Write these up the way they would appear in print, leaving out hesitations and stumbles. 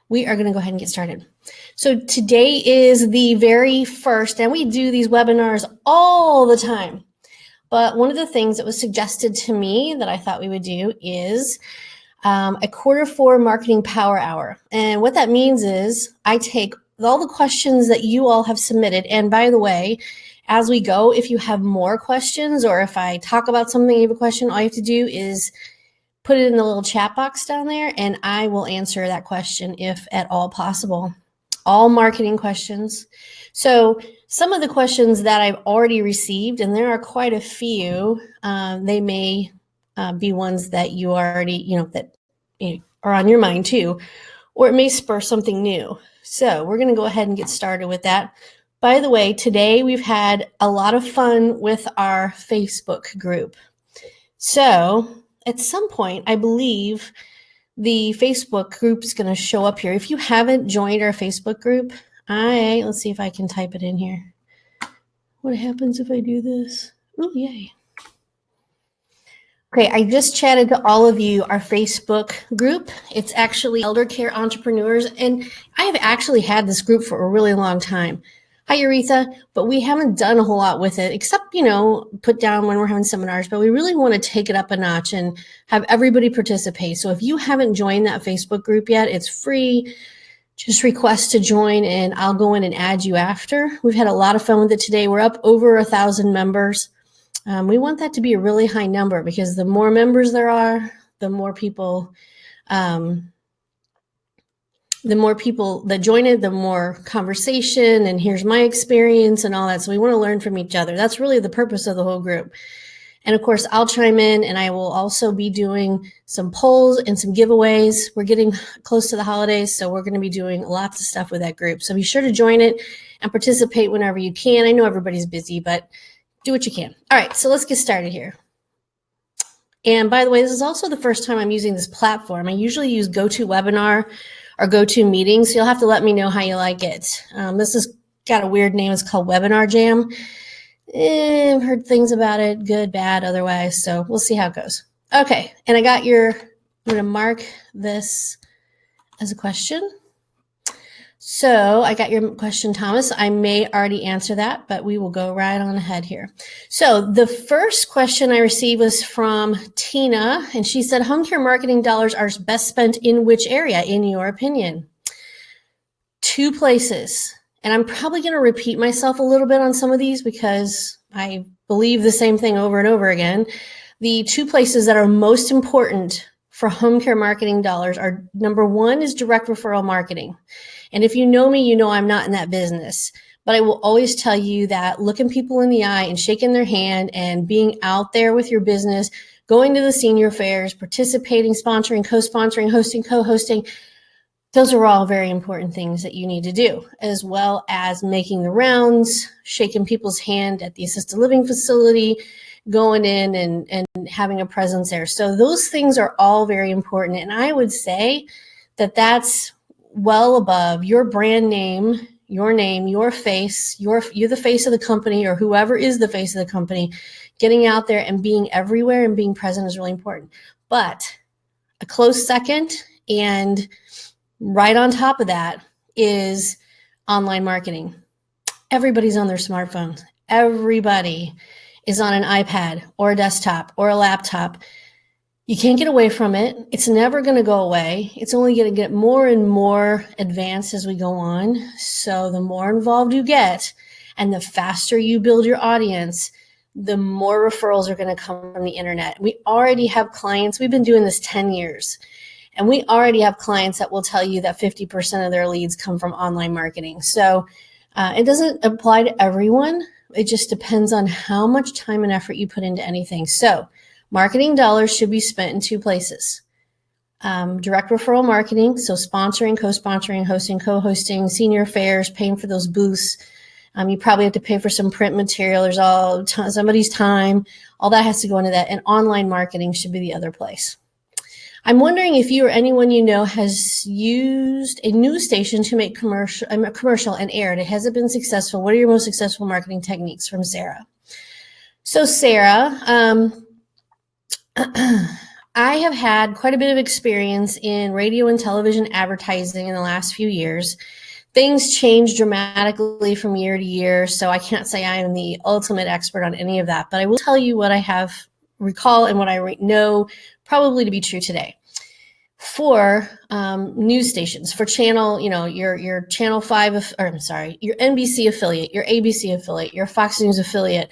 we are going to go ahead and get started. So today is the very first, and we do these webinars all the time. But one of the things that was suggested to me that I thought we would do is a Q4 marketing power hour. And what that means is I take all the questions that you all have submitted. And by the way, as we go, if you have more questions or if I talk about something, you have a question, all you have to do is put it in the little chat box down there and I will answer that question if at all possible. All marketing questions. So some of the questions that I've already received, and there are quite a few, they may be ones that you already, that are on your mind too, or it may spur something new. So we're going to go ahead and get started with that. By the way, today we've had a lot of fun with our Facebook group. So at some point, I believe the Facebook group is going to show up here. If you haven't joined our Facebook group, let's see if I can type it in here. What happens if I do this? Oh, yay. Okay, I just chatted to all of you, our Facebook group. It's actually Elder Care Entrepreneurs, and I have actually had this group for a really long time. Hi, Aretha, but we haven't done a whole lot with it, except, put down when we're having seminars, but we really want to take it up a notch and have everybody participate. So if you haven't joined that Facebook group yet, it's free. Just request to join and I'll go in and add you after. We've had a lot of fun with it today. We're up over 1,000 members. We want that to be a really high number because the more members there are, the more people that join it, the more conversation and here's my experience and all that. So we want to learn from each other. That's really the purpose of the whole group. And of course, I'll chime in and I will also be doing some polls and some giveaways. We're getting close to the holidays, so we're going to be doing lots of stuff with that group. So be sure to join it and participate whenever you can. I know everybody's busy, but do what you can. All right, so let's get started here. And by the way, this is also the first time I'm using this platform. I usually use GoToWebinar or GoToMeeting, so you'll have to let me know how you like it. This has got a weird name. It's called Webinar Jam. I've heard things about it, good, bad, otherwise, so we'll see how it goes. Okay, and I'm going to mark this as a question. So I got your question, Thomas. I may already answer that, but we will go right on ahead here. So the first question I received was from Tina, and she said, home care marketing dollars are best spent in which area, in your opinion? 2 places. And I'm probably going to repeat myself a little bit on some of these because I believe the same thing over and over again. The 2 places that are most important for home care marketing dollars are, number 1 is direct referral marketing. And if you know me, you know I'm not in that business. But I will always tell you that looking people in the eye and shaking their hand and being out there with your business, going to the senior fairs, participating, sponsoring, co-sponsoring, hosting, co-hosting, those are all very important things that you need to do, as well as making the rounds, shaking people's hand at the assisted living facility, going in and having a presence there. So those things are all very important. And I would say that that's well above your brand name, your face, you're the face of the company or whoever is the face of the company. Getting out there and being everywhere and being present is really important. But a close second and right on top of that is online marketing. Everybody's on their smartphones. Everybody is on an iPad or a desktop or a laptop. You can't get away from it. It's never going to go away. It's only going to get more and more advanced as we go on. So the more involved you get and the faster you build your audience, the more referrals are going to come from the internet. We already have clients. We've been doing this 10 years. And we already have clients that will tell you that 50% of their leads come from online marketing. So it doesn't apply to everyone. It just depends on how much time and effort you put into anything. So marketing dollars should be spent in 2 places. Direct referral marketing, so sponsoring, co-sponsoring, hosting, co-hosting, senior fairs, paying for those booths. You probably have to pay for some print material. There's somebody's time. All that has to go into that. And online marketing should be the other place. I'm wondering if you or anyone you know has used a news station to make a commercial and aired it. Has it been successful? What are your most successful marketing techniques? From Sarah. So Sarah, I have had quite a bit of experience in radio and television advertising in the last few years. Things change dramatically from year to year, so I can't say I am the ultimate expert on any of that, but I will tell you what I have recall and what I know probably to be true today. For news stations, for channel, your Channel 5, your NBC affiliate, your ABC affiliate, your Fox News affiliate,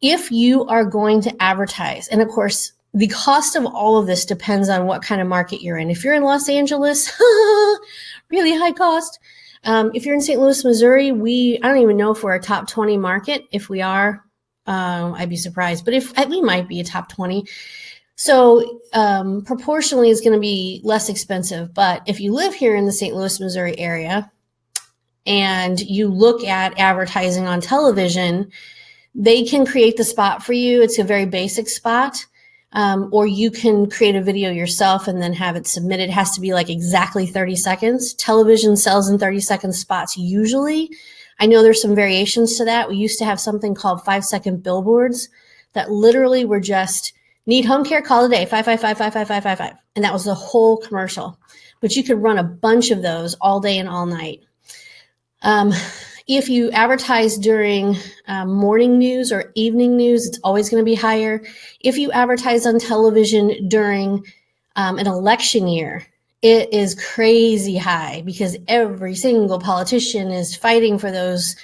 if you are going to advertise, and of course, the cost of all of this depends on what kind of market you're in. If you're in Los Angeles, really high cost. If you're in St. Louis, Missouri, I don't even know if we're a top 20 market. If we are, I'd be surprised, but we might be a top 20. So proportionally, it's going to be less expensive. But if you live here in the St. Louis, Missouri area, and you look at advertising on television, they can create the spot for you. It's a very basic spot. Or you can create a video yourself and then have it submitted. It has to be like exactly 30 seconds. Television sells in 30-second spots usually. I know there's some variations to that. We used to have something called 5-second billboards that literally were just, need home care, call a day, 5555555. And that was the whole commercial. But you could run a bunch of those all day and all night. If you advertise during morning news or evening news, it's always going to be higher. If you advertise on television during an election year, it is crazy high because every single politician is fighting for those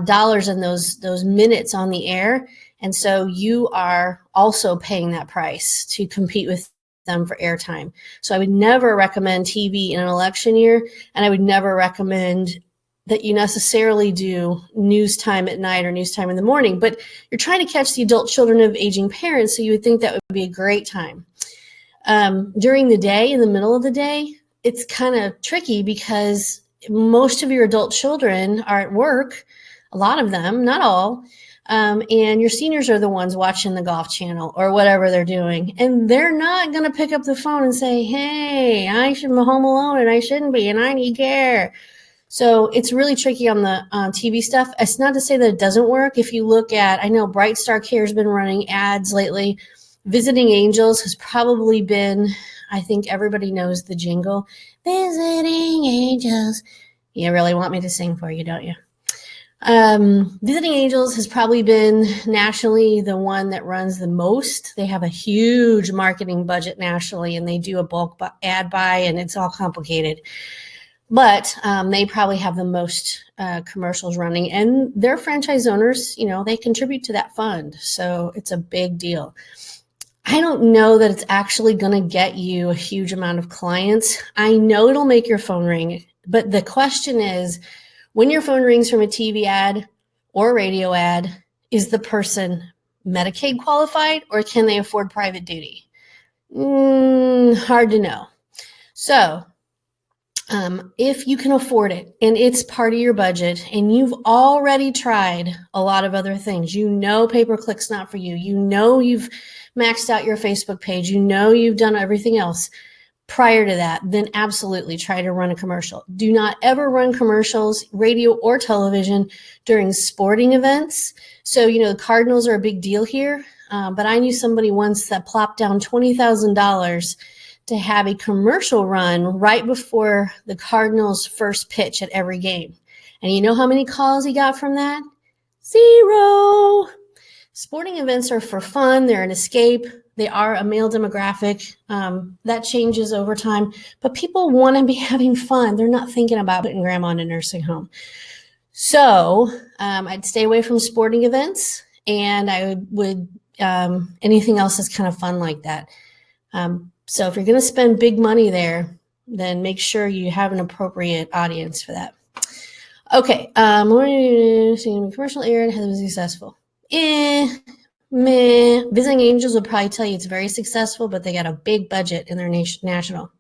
dollars and those minutes on the air. And so you are also paying that price to compete with them for airtime. So I would never recommend TV in an election year, and I would never recommend that you necessarily do news time at night or news time in the morning, but you're trying to catch the adult children of aging parents, so you would think that would be a great time. During the day, in the middle of the day, it's kind of tricky because most of your adult children are at work, a lot of them, not all, and your seniors are the ones watching the Golf Channel or whatever they're doing, and they're not going to pick up the phone and say, hey, I should be home alone and I shouldn't be, and I need care. So it's really tricky on the TV stuff. It's not to say that it doesn't work. If you look at, I know Bright Star Care has been running ads lately. Visiting Angels has probably been, I think everybody knows the jingle. Visiting Angels. You really want me to sing for you, don't you? Visiting Angels has probably been nationally the one that runs the most. They have a huge marketing budget nationally, and they do a bulk ad buy, and it's all complicated. But they probably have the most commercials running, and their franchise owners, they contribute to that fund. So it's a big deal. I don't know that it's actually going to get you a huge amount of clients. I know it'll make your phone ring, but the question is, when your phone rings from a TV ad or a radio ad, is the person Medicaid qualified or can they afford private duty? Hard to know. So if you can afford it and it's part of your budget and you've already tried a lot of other things, pay-per-click's not for you, you've maxed out your Facebook page, you've done everything else prior to that, then absolutely try to run a commercial. Do not ever run commercials, radio or television, during sporting events. So, the Cardinals are a big deal here, but I knew somebody once that plopped down $20,000 to have a commercial run right before the Cardinals' first pitch at every game. And you know how many calls he got from that? 0. Sporting events are for fun. They're an escape. They are a male demographic. That changes over time. But people want to be having fun. They're not thinking about putting grandma in a nursing home. So I'd stay away from sporting events, and I would anything else that's kind of fun like that. So if you're going to spend big money there, then make sure you have an appropriate audience for that. Okay, commercial air has been successful. Visiting Angels will probably tell you it's very successful, but they got a big budget in their national.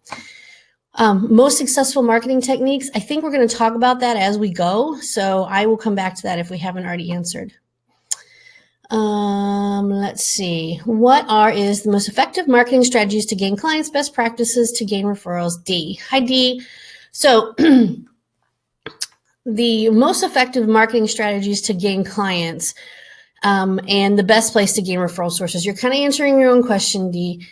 Most successful marketing techniques, I think we're going to talk about that as we go, so I will come back to that if we haven't already answered. Let's see. What is the most effective marketing strategies to gain clients, best practices to gain referrals? D. Hi, D. So the most effective marketing strategies to gain clients and the best place to gain referral sources. You're kind of answering your own question, D.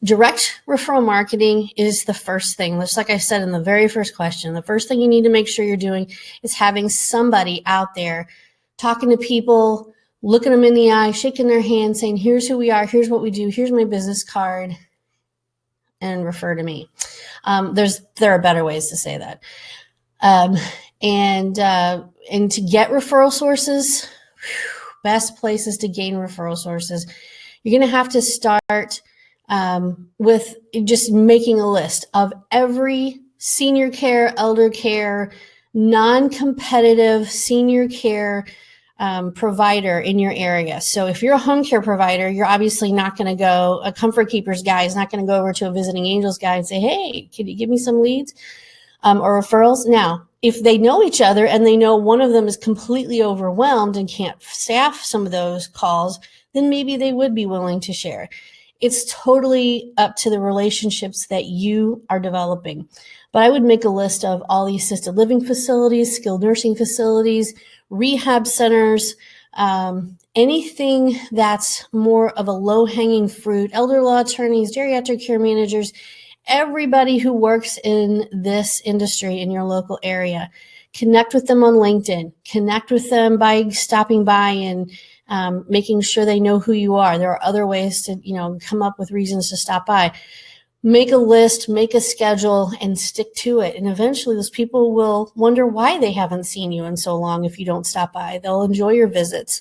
Direct referral marketing is the first thing. Just like I said in the very first question, the first thing you need to make sure you're doing is having somebody out there talking to people, looking them in the eye, shaking their hand, saying, here's who we are, here's what we do, here's my business card, and refer to me. There are better ways to say that. And to get referral sources, best places to gain referral sources, you're going to have to start with just making a list of every senior care, elder care, non-competitive senior care provider in your area. So if you're a home care provider, you're obviously not going to go, a Comfort Keepers guy is not going to go over to a Visiting Angels guy and say, hey, can you give me some leads or referrals? Now, if they know each other and they know one of them is completely overwhelmed and can't staff some of those calls, then maybe they would be willing to share. It's totally up to the relationships that you are developing. But I would make a list of all the assisted living facilities, skilled nursing facilities, rehab centers, anything that's more of a low-hanging fruit, elder law attorneys, geriatric care managers, everybody who works in this industry in your local area. Connect with them on LinkedIn. Connect with them by stopping by and making sure they know who you are. There are other ways to, come up with reasons to stop by. Make a list, make a schedule, and stick to it. And eventually those people will wonder why they haven't seen you in so long if you don't stop by. They'll enjoy your visits.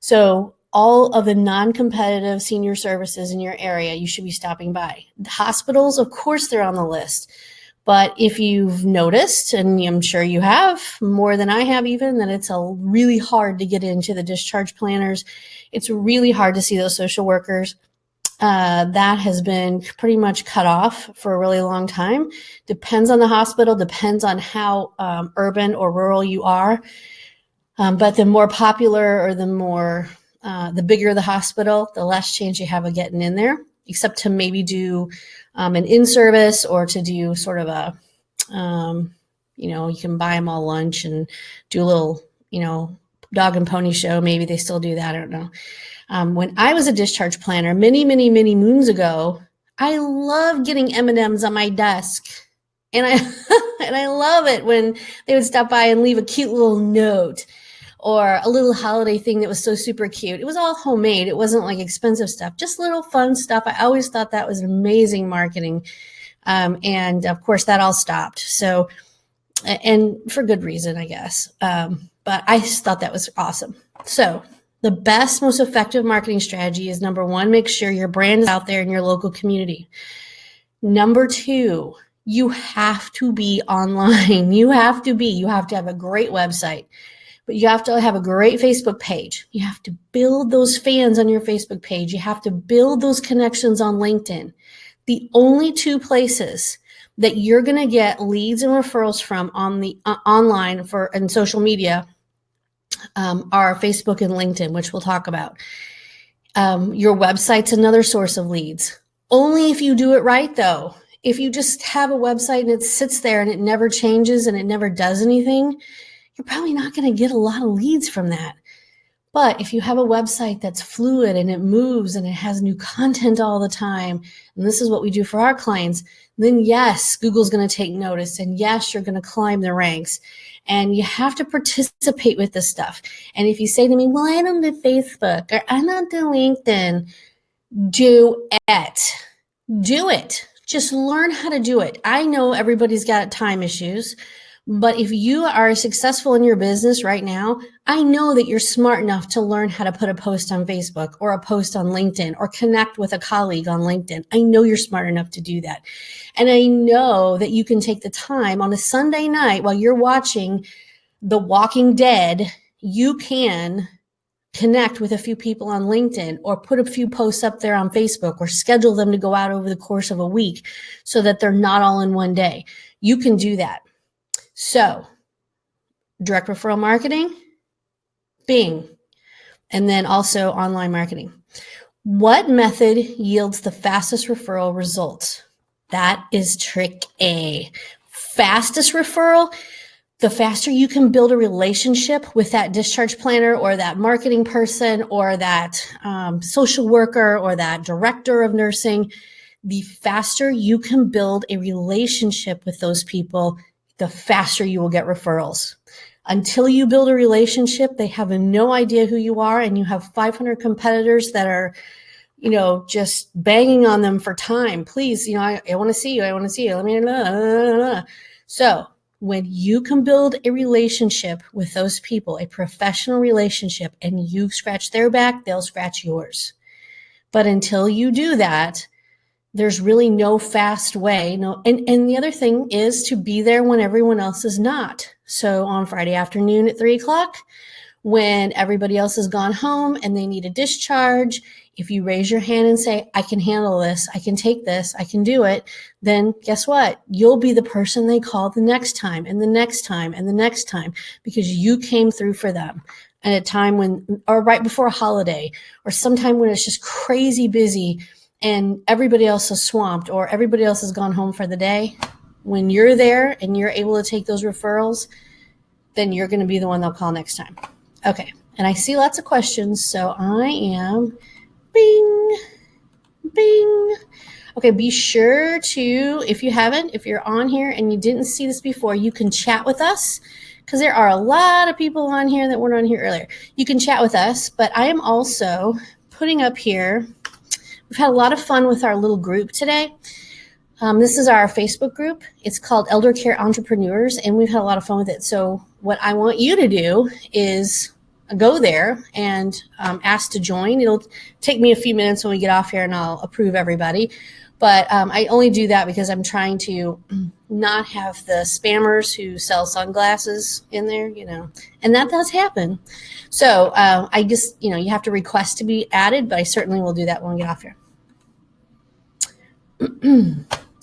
So all of the non-competitive senior services in your area, you should be stopping by. The hospitals, of course, they're on the list. But if you've noticed, and I'm sure you have more than I have even, that it's really hard to get into the discharge planners. It's really hard to see those social workers. That has been pretty much cut off for a really long time. Depends on the hospital, depends on how urban or rural you are. But the more popular or the bigger the hospital, the less chance you have of getting in there, except to maybe do an in-service or to do sort of a, you can buy them all lunch and do a little, dog and pony show. Maybe they still do that. I don't know. When I was a discharge planner many, many, many moons ago, I loved getting M&Ms on my desk. And I love it when they would stop by and leave a cute little note or a little holiday thing that was so super cute. It was all homemade. It wasn't like expensive stuff, just little fun stuff. I always thought that was amazing marketing. And of course that all stopped. So, and for good reason, I guess. But I just thought that was awesome. So the best, most effective marketing strategy is number one, make sure your brand is out there in your local community. Number two, you have to be online. You have to have a great website, but you have to have a great Facebook page. You have to build those fans on your Facebook page. You have to build those connections on LinkedIn. The only two places that you're going to get leads and referrals from on the online and social media are Facebook and LinkedIn, which we'll talk about. Your website's another source of leads. Only if you do it right, though. If you just have a website and it sits there and it never changes and it never does anything, you're probably not going to get a lot of leads from that. But if you have a website that's fluid and it moves and it has new content all the time, and this is what we do for our clients, then yes, Google's going to take notice. And yes, you're going to climb the ranks. And you have to participate with this stuff. And if you say to me, well, I don't do Facebook or I don't do LinkedIn, do it. Do it. Just learn how to do it. I know everybody's got time issues, but if you are successful in your business right now, I know that you're smart enough to learn how to put a post on Facebook or a post on LinkedIn or connect with a colleague on LinkedIn. I know you're smart enough to do that. And I know that you can take the time on a Sunday night while you're watching The Walking Dead, you can connect with a few people on LinkedIn or put a few posts up there on Facebook or schedule them to go out over the course of a week so that they're not all in one day. You can do that. So direct referral marketing, Bing, and then also online marketing. What method yields the fastest referral results? That is trick A. Fastest referral, the faster you can build a relationship with that discharge planner or that marketing person or that social worker or that director of nursing, the faster you can build a relationship with those people, the faster you will get referrals. Until you build a relationship, they have no idea who you are, and you have 500 competitors that are, just banging on them for time. Please, I want to see you. I want to see you. Let me know. So when you can build a relationship with those people, a professional relationship, and you scratch their back, they'll scratch yours. But until you do that, there's really no fast way. And the other thing is to be there when everyone else is not. So on Friday afternoon at 3:00, when everybody else has gone home and they need a discharge, if you raise your hand and say, I can handle this, I can take this, I can do it, then guess what? You'll be the person they call the next time and the next time and the next time, because you came through for them at a time when, or right before a holiday, or sometime when it's just crazy busy and everybody else is swamped or everybody else has gone home for the day. When you're there and you're able to take those referrals, then you're going to be the one they'll call next time. Okay. And I see lots of questions, so I am bing. Okay. Be sure to, if you're on here and you didn't see this before, you can chat with us, because there are a lot of people on here that weren't on here earlier. You can chat with us, but I am also putting up here, we've had a lot of fun with our little group today. This is our Facebook group. It's called Elder Care Entrepreneurs, and we've had a lot of fun with it. So what I want you to do is go there and ask to join. It'll take me a few minutes when we get off here, and I'll approve everybody. But I only do that because I'm trying to not have the spammers who sell sunglasses in there, and that does happen. So I just, you have to request to be added, but I certainly will do that when we get off here.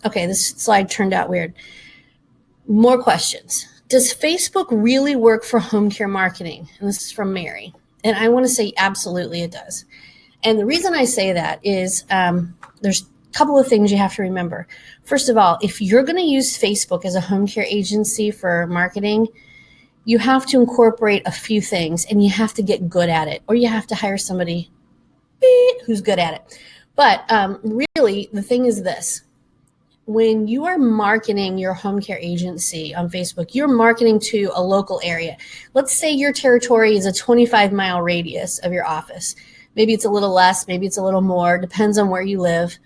Okay, this slide turned out weird. More questions. Does Facebook really work for home care marketing? And this is from Mary. And I want to say absolutely it does. And the reason I say that is there's a couple of things you have to remember. First of all, if you're going to use Facebook as a home care agency for marketing, you have to incorporate a few things, and you have to get good at it, or you have to hire somebody who's good at it. But really, the thing is this. When you are marketing your home care agency on Facebook, you're marketing to a local area. Let's say your territory is a 25-mile radius of your office. Maybe it's a little less, maybe it's a little more, depends on where you live.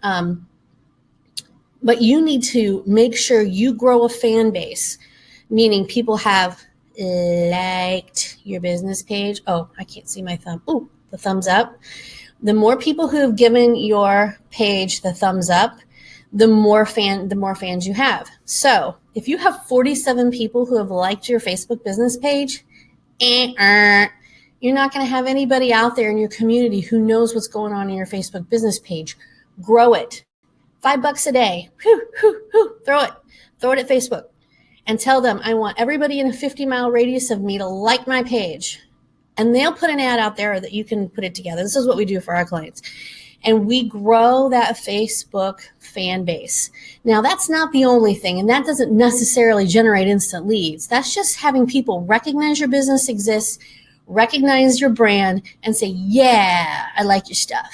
But you need to make sure you grow a fan base, meaning people have liked your business page. Oh, I can't see my thumb. Ooh, the thumbs up. The more people who have given your page the thumbs up, the more fans you have. So if you have 47 people who have liked your Facebook business page, you're not going to have anybody out there in your community who knows what's going on in your Facebook business page. Grow it. $5 a day. Throw it at Facebook and tell them, I want everybody in a 50-mile radius of me to like my page. And they'll put an ad out there that you can put it together. This is what we do for our clients. And we grow that Facebook fan base. Now, that's not the only thing, and that doesn't necessarily generate instant leads. That's just having people recognize your business exists, recognize your brand, and say, yeah, I like your stuff.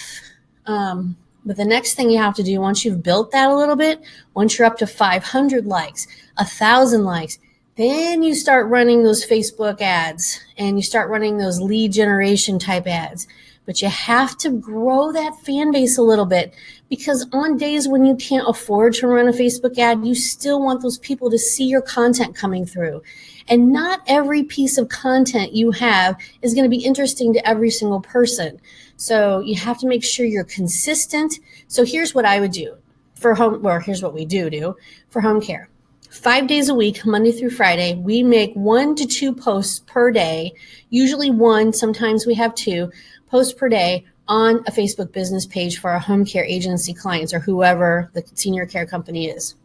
But the next thing you have to do, once you've built that a little bit, once you're up to 500 likes, 1,000 likes, then you start running those Facebook ads, and you start running those lead generation type ads. But you have to grow that fan base a little bit, because on days when you can't afford to run a Facebook ad, you still want those people to see your content coming through. And not every piece of content you have is going to be interesting to every single person. So you have to make sure you're consistent. So here's what I would do for here's what we do for home care. 5 days a week, Monday through Friday, we make 1 to 2 posts per day, usually 1, sometimes we have 2 posts per day on a Facebook business page for our home care agency clients or whoever the senior care company is.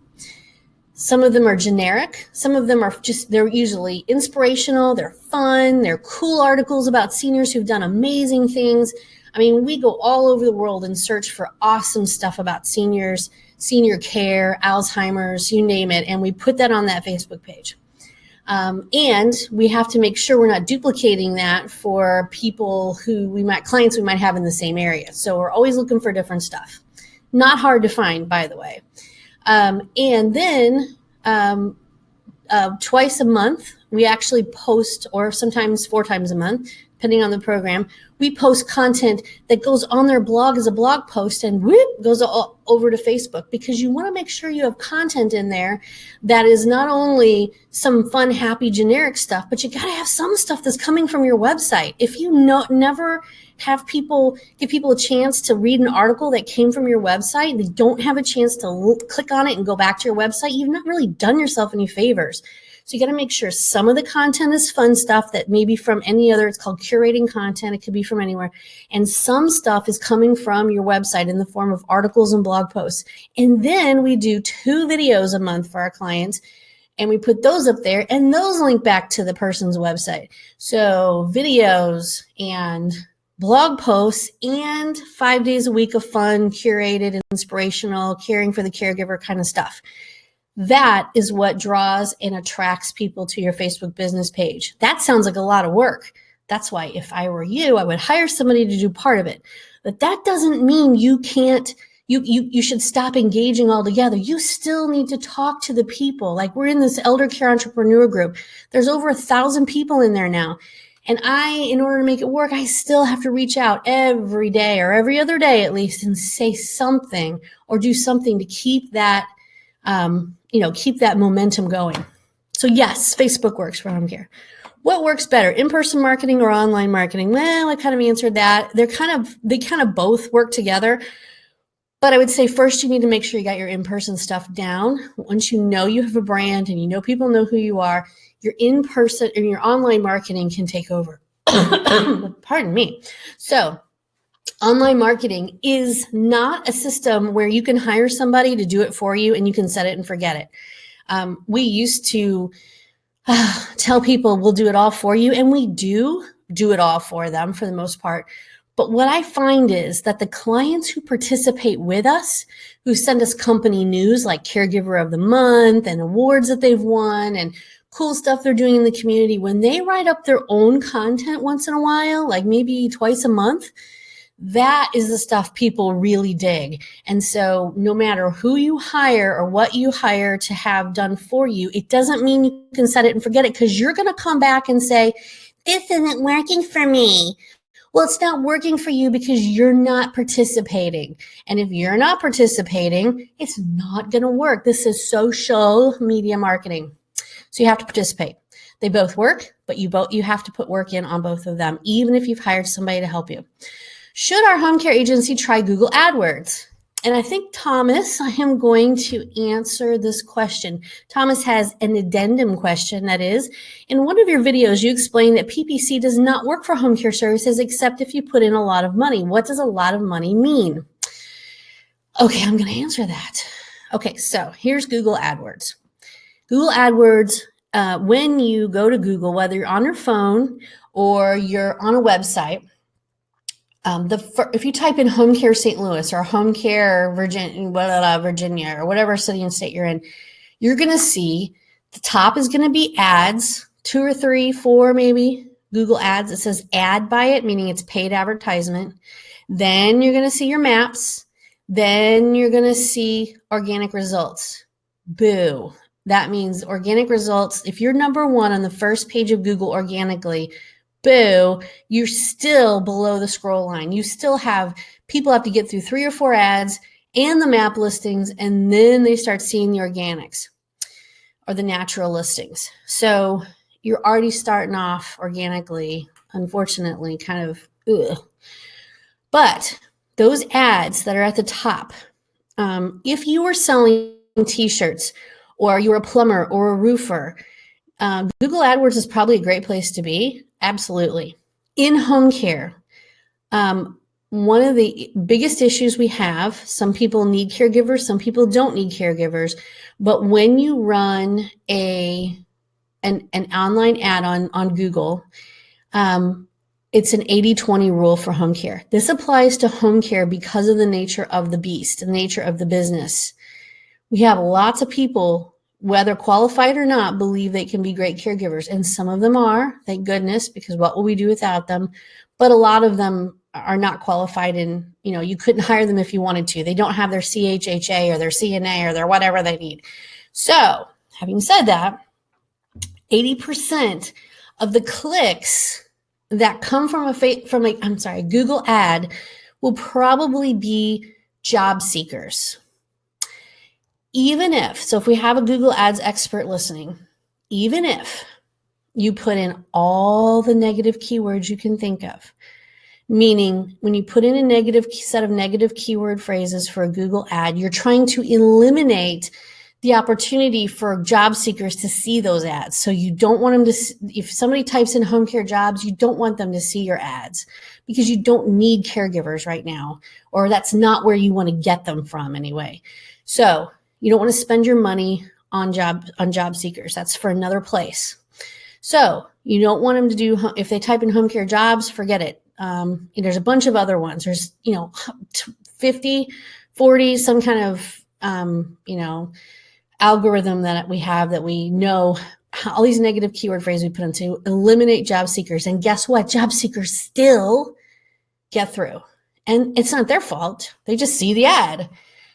Some of them are generic. Some of them are they're usually inspirational. They're fun. They're cool articles about seniors who've done amazing things. I mean, we go all over the world and search for awesome stuff about seniors, senior care, Alzheimer's, you name it. And we put that on that Facebook page. And we have to make sure we're not duplicating that for people clients we might have in the same area. So we're always looking for different stuff. Not hard to find, by the way. And then twice a month, we actually post, or sometimes 4 times a month, depending on the program, we post content that goes on their blog as a blog post and whoop, goes all over to Facebook, because you want to make sure you have content in there that is not only some fun, happy, generic stuff, but you got to have some stuff that's coming from your website. If you never have give people a chance to read an article that came from your website, they don't have a chance to click on it and go back to your website, you've not really done yourself any favors. So you got to make sure some of the content is fun stuff that maybe from any other, it's called curating content. It could be from anywhere. And some stuff is coming from your website in the form of articles and blog posts. And then we do 2 videos a month for our clients, and we put those up there, and those link back to the person's website. So videos and blog posts and 5 days a week of fun, curated, inspirational, caring for the caregiver kind of stuff. That is what draws and attracts people to your Facebook business page. That sounds like a lot of work. That's why if I were you, I would hire somebody to do part of it. But that doesn't mean you can't, you should stop engaging altogether. You still need to talk to the people. Like, we're in this elder care entrepreneur group. There's over 1,000 people in there now. And in order to make it work, I still have to reach out every day or every other day at least and say something or do something to keep that keep that momentum going. So yes, Facebook works for home care. What works better, in-person marketing or online marketing? Well, I kind of answered that. They kind of both work together. But I would say first you need to make sure you got your in-person stuff down. Once you know you have a brand and you know people know who you are, your in-person and your online marketing can take over. Pardon me. So online marketing is not a system where you can hire somebody to do it for you and you can set it and forget it. We used to tell people we'll do it all for you, and we do it all for them for the most part. But what I find is that the clients who participate with us, who send us company news like Caregiver of the Month and awards that they've won and cool stuff they're doing in the community, when they write up their own content once in a while, like maybe twice a month, that is the stuff people really dig. And so no matter who you hire or what you hire to have done for you, it doesn't mean you can set it and forget it, because you're going to come back and say, this isn't working for me. Well, it's not working for you because you're not participating. And if you're not participating, it's not going to work. This is social media marketing. So you have to participate. They both work, but you have to put work in on both of them, even if you've hired somebody to help you. Should our home care agency try Google AdWords? And I think, Thomas, I am going to answer this question. Thomas has an addendum question, that is, in one of your videos, you explain that PPC does not work for home care services except if you put in a lot of money. What does a lot of money mean? Okay, I'm going to answer that. Okay, so here's Google AdWords. Google AdWords, when you go to Google, whether you're on your phone or you're on a website, if you type in home care St. Louis or home care Virginia or whatever city and state you're in, you're going to see the top is going to be ads, 2 or 3, 4 maybe Google ads. It says ad by it, meaning it's paid advertisement. Then you're going to see your maps. Then you're going to see organic results. Boo. That means organic results. If you're number 1 on the first page of Google organically, boo, you're still below the scroll line. You still have people have to get through 3 or 4 ads and the map listings, and then they start seeing the organics or the natural listings. So you're already starting off organically, unfortunately, kind of ugh. But those ads that are at the top, if you were selling t-shirts or you're a plumber or a roofer, Google AdWords is probably a great place to be. Absolutely. In home care, one of the biggest issues we have, some people need caregivers, some people don't need caregivers, but when you run an online ad on Google, it's an 80-20 rule for home care. This applies to home care because of the nature of the beast, the nature of the business. We have lots of people, whether qualified or not, believe they can be great caregivers. And some of them are, thank goodness, because what will we do without them? But a lot of them are not qualified and, you couldn't hire them if you wanted to. They don't have their CHHA or their CNA or their whatever they need. So having said that, 80% of the clicks that come from a Google ad will probably be job seekers. So if we have a Google Ads expert listening, even if you put in all the negative keywords you can think of, meaning when you put in a negative set of negative keyword phrases for a Google ad, you're trying to eliminate the opportunity for job seekers to see those ads. So you don't want them to, if somebody types in home care jobs, you don't want them to see your ads because you don't need caregivers right now, or that's not where you want to get them from anyway. So you don't want to spend your money on job seekers. That's for another place. So you don't want them to do, if they type in home care jobs, forget it. There's a bunch of other ones. There's, 50, 40, some kind of, algorithm that we have that we know all these negative keyword phrases we put in to eliminate job seekers. And guess what? Job seekers still get through. And it's not their fault. They just see the ad.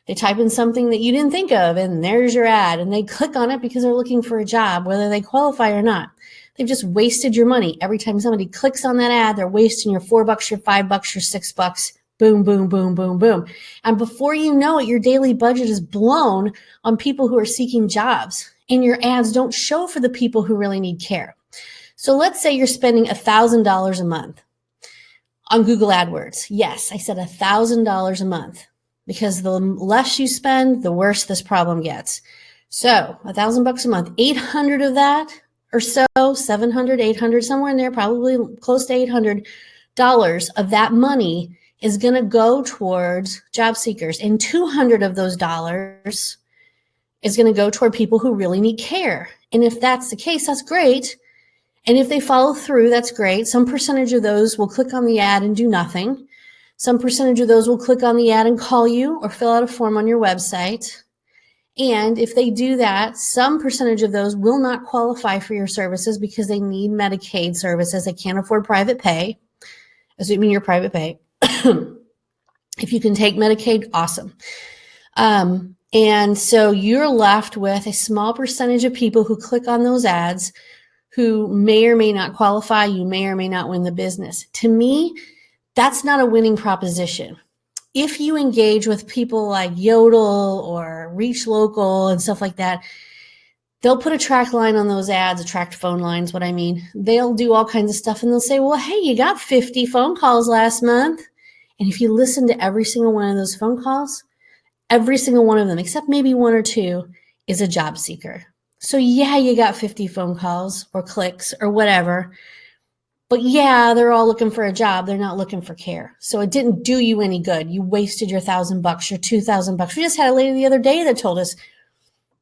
They type in something that you didn't think of, and there's your ad. And they click on it because they're looking for a job, whether they qualify or not. They've just wasted your money. Every time somebody clicks on that ad, they're wasting your $4, your $5, your $6. Boom, boom, boom, boom, boom. And before you know it, your daily budget is blown on people who are seeking jobs, and your ads don't show for the people who really need care. So let's say you're spending $1,000 a month on Google AdWords. Yes, I said $1,000 a month because the less you spend, the worse this problem gets. So $1,000 a month, 800 of that or so, 700, 800, somewhere in there, probably close to $800 of that money is going to go towards job seekers, and 200 of those dollars is going to go toward people who really need care. And if that's the case, that's great. And if they follow through, that's great. Some percentage of those will click on the ad and do nothing. Some percentage of those will click on the ad and call you or fill out a form on your website. And if they do that, some percentage of those will not qualify for your services because they need Medicaid services. They can't afford private pay, assuming you're private pay. If you can take Medicaid, awesome. And so you're left with a small percentage of people who click on those ads who may or may not qualify. You may or may not win the business. To me, that's not a winning proposition. If you engage with people like Yodel or Reach Local and stuff like that, they'll put a track line on those ads, attract phone lines, what I mean. They'll do all kinds of stuff and they'll say, well, hey, you got 50 phone calls last month. And if you listen to every single one of those phone calls, every single one of them, except maybe one or two, is a job seeker. So yeah, you got 50 phone calls or clicks or whatever. But yeah, they're all looking for a job. They're not looking for care. So it didn't do you any good. You wasted your $1,000, your $2,000. We just had a lady the other day that told us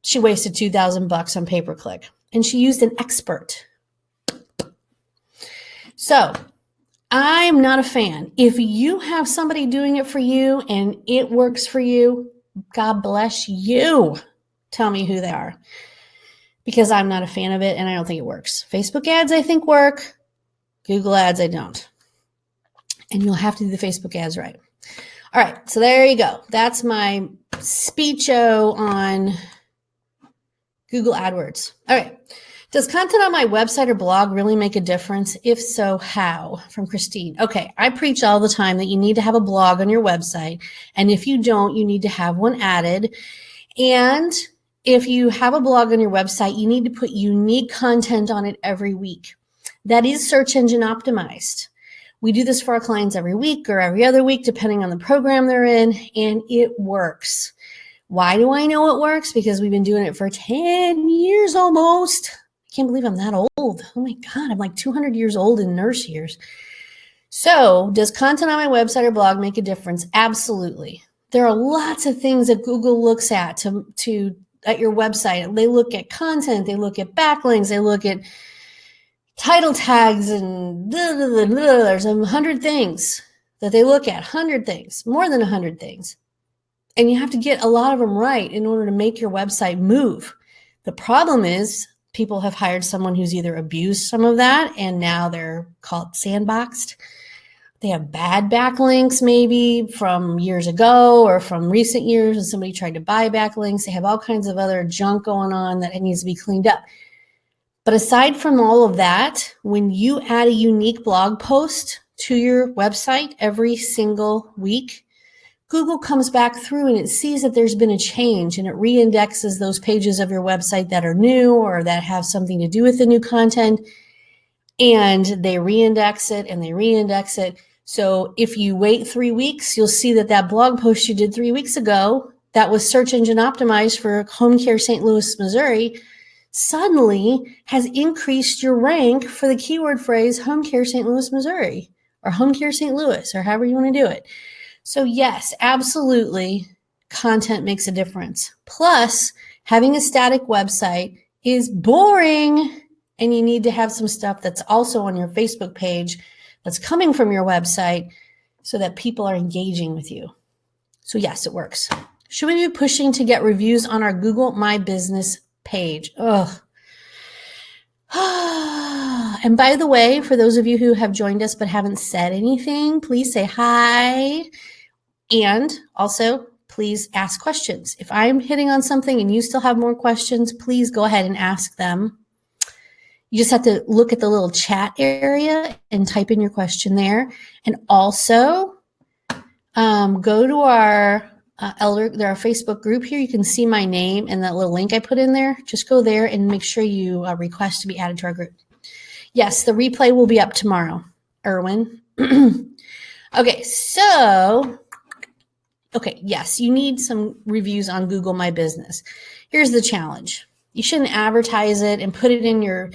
she wasted $2,000 on pay-per-click. And she used an expert. So I'm not a fan. If you have somebody doing it for you and it works for you, God bless you. Tell me who they are. Because I'm not a fan of it and I don't think it works. Facebook ads, I think work. Google ads, I don't. And you'll have to do the Facebook ads right. All right, so there you go. That's my speecho on Google AdWords. All right. Does content on my website or blog really make a difference? If so, how? From Christine. Okay, I preach all the time that you need to have a blog on your website. And if you don't, you need to have one added. And if you have a blog on your website, you need to put unique content on it every week. That is search engine optimized. We do this for our clients every week or every other week, depending on the program they're in, and it works. Why do I know it works? Because we've been doing it for 10 years almost. I can't believe I'm that old. Oh my God, I'm like 200 years old in nurse years. So does content on my website or blog make a difference? Absolutely. There are lots of things that Google looks at at your website. They look at content, they look at backlinks, they look at title tags, and there's 100 things that they look at, 100 things, more than 100 things. And you have to get a lot of them right in order to make your website move. The problem is people have hired someone who's either abused some of that and now they're called sandboxed. They have bad backlinks maybe from years ago or from recent years when somebody tried to buy backlinks. They have all kinds of other junk going on that needs to be cleaned up. But aside from all of that, when you add a unique blog post to your website every single week, Google comes back through and it sees that there's been a change, and it reindexes those pages of your website that are new or that have something to do with the new content, and they reindex it and they reindex it. So if you wait 3 weeks, you'll see that that blog post you did 3 weeks ago that was search engine optimized for home care St. Louis, Missouri, suddenly has increased your rank for the keyword phrase home care St. Louis, Missouri, or home care St. Louis, or however you want to do it. So yes, absolutely, content makes a difference. Plus, having a static website is boring, and you need to have some stuff that's also on your Facebook page that's coming from your website so that people are engaging with you. So yes, it works. Should we be pushing to get reviews on our Google My Business page? Ugh. And by the way, for those of you who have joined us but haven't said anything, please say hi. And also, please ask questions. If I'm hitting on something and you still have more questions, please go ahead and ask them. You just have to look at the little chat area and type in your question there. And also, go to our our Facebook group here. You can see my name and that little link I put in there. Just go there and make sure you request to be added to our group. Yes, the replay will be up tomorrow, Erwin. Okay, so, yes, you need some reviews on Google My Business. Here's the challenge. You shouldn't advertise it and put it in your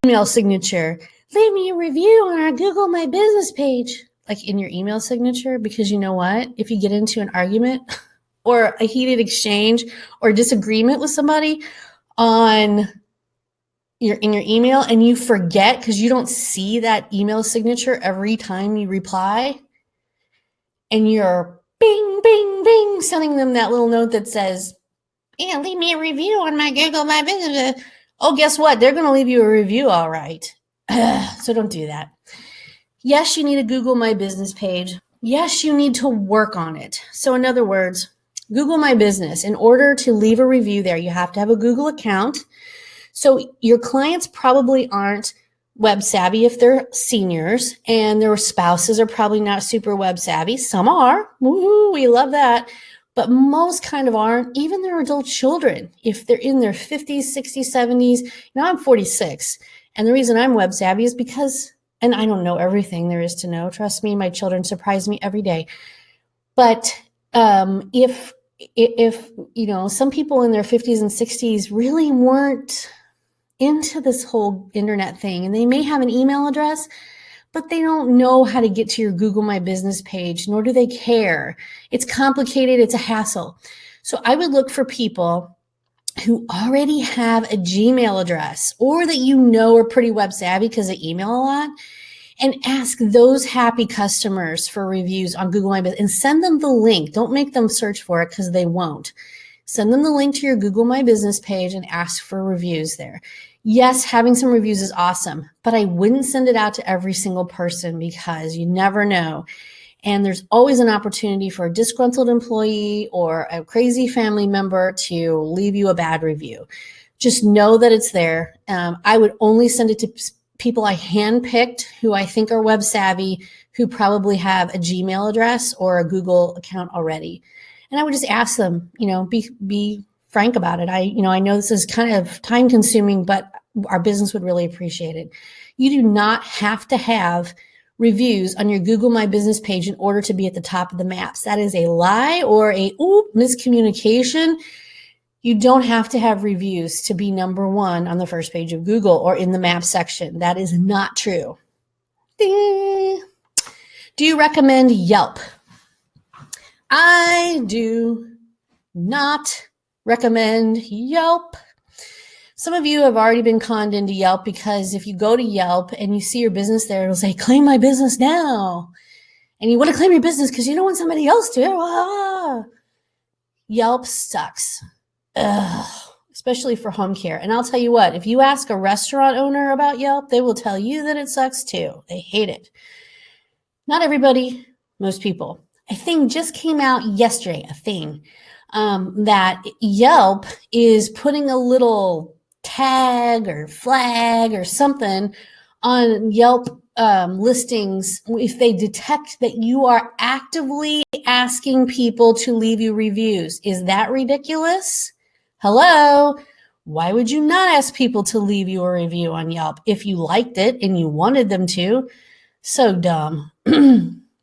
email signature. Leave me a review on our Google My Business page, like in your email signature, because you know what? If you get into an argument or a heated exchange or disagreement with somebody in your email and you forget because you don't see that email signature every time you reply, and you're bing, bing, bing, sending them that little note that says, yeah, leave me a review on my Google My Business. Oh, guess what? They're going to leave you a review, all right. So don't do that. Yes, you need a Google My Business page. Yes, you need to work on it. So in other words, Google My Business, in order to leave a review there, you have to have a Google account. So your clients probably aren't web savvy if they're seniors, and their spouses are probably not super web savvy. Some are. Woo-hoo, we love that. But most kind of aren't, even their adult children. If they're in their 50s, 60s, 70s, I'm 46. And the reason I'm web savvy is because, and I don't know everything there is to know. Trust me, my children surprise me every day. But if some people in their 50s and 60s really weren't into this whole internet thing, and they may have an email address, but they don't know how to get to your Google My Business page, nor do they care. It's complicated. It's a hassle. So I would look for people who already have a Gmail address, or that are pretty web savvy because they email a lot, and ask those happy customers for reviews on Google My Business and send them the link. Don't make them search for it because they won't. Send them the link to your Google My Business page and ask for reviews there. Yes, having some reviews is awesome, but I wouldn't send it out to every single person because you never know. And there's always an opportunity for a disgruntled employee or a crazy family member to leave you a bad review. Just know that it's there. I would only send it to people I handpicked who I think are web savvy, who probably have a Gmail address or a Google account already. And I would just ask them, be frank about it. I know this is kind of time consuming, but our business would really appreciate it. You do not have to have reviews on your Google My Business page in order to be at the top of the maps. That is a lie or a miscommunication. You don't have to have reviews to be number one on the first page of Google or in the map section. That is not true. Ding. Do you recommend Yelp? I do not recommend Yelp. Some of you have already been conned into Yelp because if you go to Yelp and you see your business there, it'll say, claim my business now. And you want to claim your business because you don't want somebody else to. Ah. Yelp sucks. Ugh. Especially for home care. And I'll tell you what, if you ask a restaurant owner about Yelp, they will tell you that it sucks too. They hate it. Not everybody, most people. A thing just came out yesterday, that Yelp is putting a little tag or flag or something on Yelp listings if they detect that you are actively asking people to leave you reviews. Is that ridiculous? Hello? Why would you not ask people to leave you a review on Yelp if you liked it and you wanted them to? So dumb.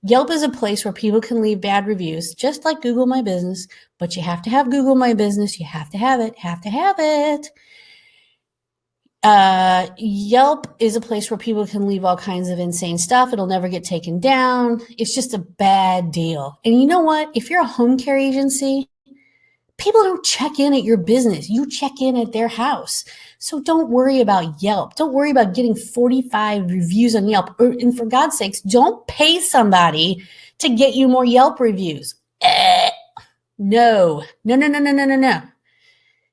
Yelp is a place where people can leave bad reviews, just like Google My Business, but you have to have Google My Business. You have to have it. Yelp is a place where people can leave all kinds of insane stuff. It'll never get taken down. It's just a bad deal. And you know what? If you're a home care agency, people don't check in at your business. You check in at their house. So don't worry about Yelp. Don't worry about getting 45 reviews on Yelp. And for God's sakes, don't pay somebody to get you more Yelp reviews. No.